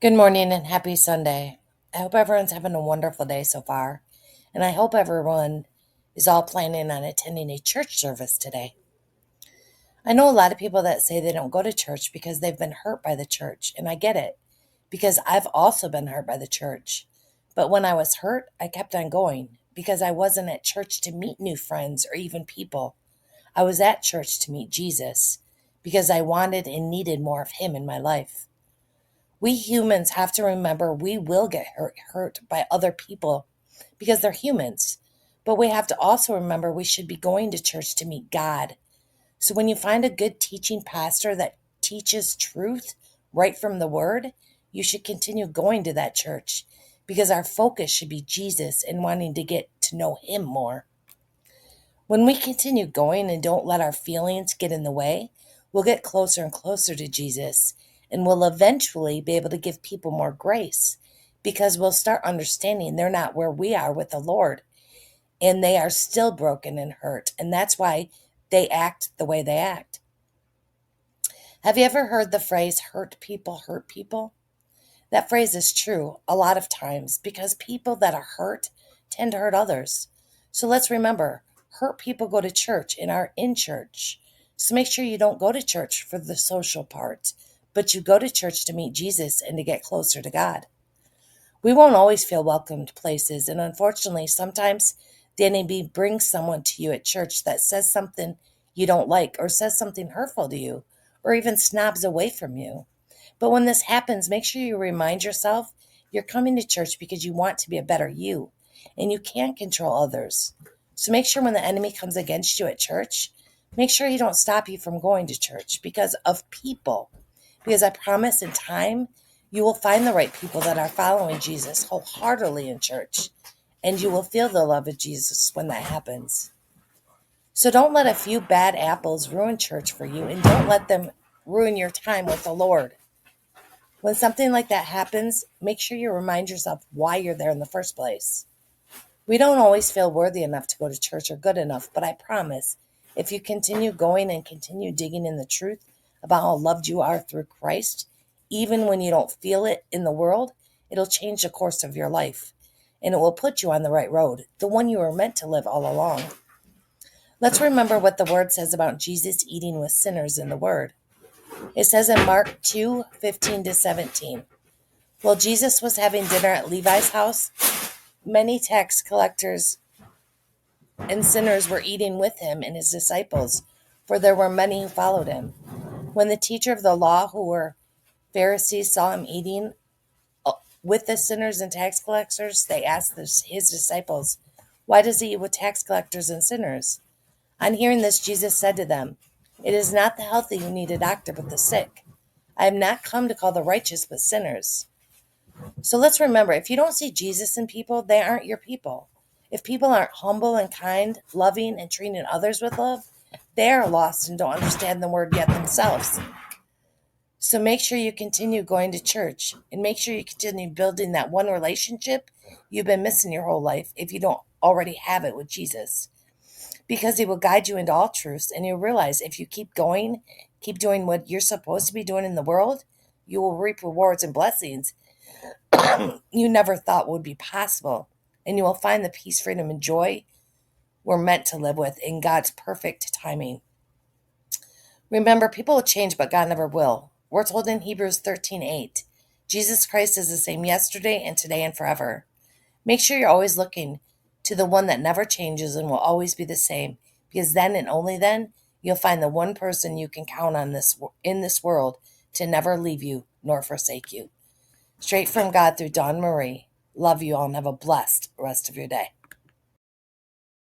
Good morning and happy Sunday. I hope everyone's having a wonderful day so far, and I hope everyone is all planning on attending a church service today. I know a lot of people that say they don't go to church because they've been hurt by the church, and I get it because I've also been hurt by the church. But when I was hurt, I kept on going because I wasn't at church to meet new friends or even people. I was at church to meet Jesus because I wanted and needed more of Him in my life. We humans have to remember we will get hurt by other people because they're humans. But we have to also remember we should be going to church to meet God. So when you find a good teaching pastor that teaches truth right from the word, you should continue going to that church because our focus should be Jesus and wanting to get to know Him more. When we continue going and don't let our feelings get in the way, we'll get closer and closer to Jesus, and we'll eventually be able to give people more grace because we'll start understanding they're not where we are with the Lord, and they are still broken and hurt, and that's why they act the way they act. Have you ever heard the phrase hurt people hurt people? That phrase is true a lot of times because people that are hurt tend to hurt others. So let's remember, hurt people go to church and are in church. So make sure you don't go to church for the social part, but you go to church to meet Jesus and to get closer to God. We won't always feel welcomed places, and unfortunately, sometimes the enemy brings someone to you at church that says something you don't like or says something hurtful to you or even snobs away from you. But when this happens, make sure you remind yourself you're coming to church because you want to be a better you and you can't control others. So make sure when the enemy comes against you at church, make sure he don't stop you from going to church because of people. Because I promise in time, you will find the right people that are following Jesus wholeheartedly in church, and you will feel the love of Jesus when that happens. So don't let a few bad apples ruin church for you, and don't let them ruin your time with the Lord. When something like that happens, make sure you remind yourself why you're there in the first place. We don't always feel worthy enough to go to church or good enough, but I promise if you continue going and continue digging in the truth about how loved you are through Christ, even when you don't feel it in the world, it'll change the course of your life and it will put you on the right road, the one you were meant to live all along. Let's remember what the word says about Jesus eating with sinners in the word. It says in Mark 2:15-17. While Jesus was having dinner at Levi's house, many tax collectors and sinners were eating with him and his disciples, for there were many who followed him. When the teacher of the law, who were Pharisees, saw him eating with the sinners and tax collectors, they asked his disciples, "Why does he eat with tax collectors and sinners?" On hearing this, Jesus said to them, "It is not the healthy who need a doctor, but the sick. I have not come to call the righteous, but sinners." So let's remember, if you don't see Jesus in people, they aren't your people. If people aren't humble and kind, loving, and treating others with love, they are lost and don't understand the word yet themselves. So make sure you continue going to church and make sure you continue building that one relationship you've been missing your whole life if you don't already have it with Jesus. Because he will guide you into all truths, and you'll realize if you keep going, keep doing what you're supposed to be doing in the world, you will reap rewards and blessings you never thought would be possible. And you will find the peace, freedom, and joy we're meant to live with in God's perfect timing. Remember, people will change, but God never will. We're told in Hebrews 13:8, Jesus Christ is the same yesterday and today and forever. Make sure you're always looking to the one that never changes and will always be the same, because then and only then you'll find the one person you can count on in this world to never leave you nor forsake you. Straight from God through Dawn Marie. Love you all and have a blessed rest of your day.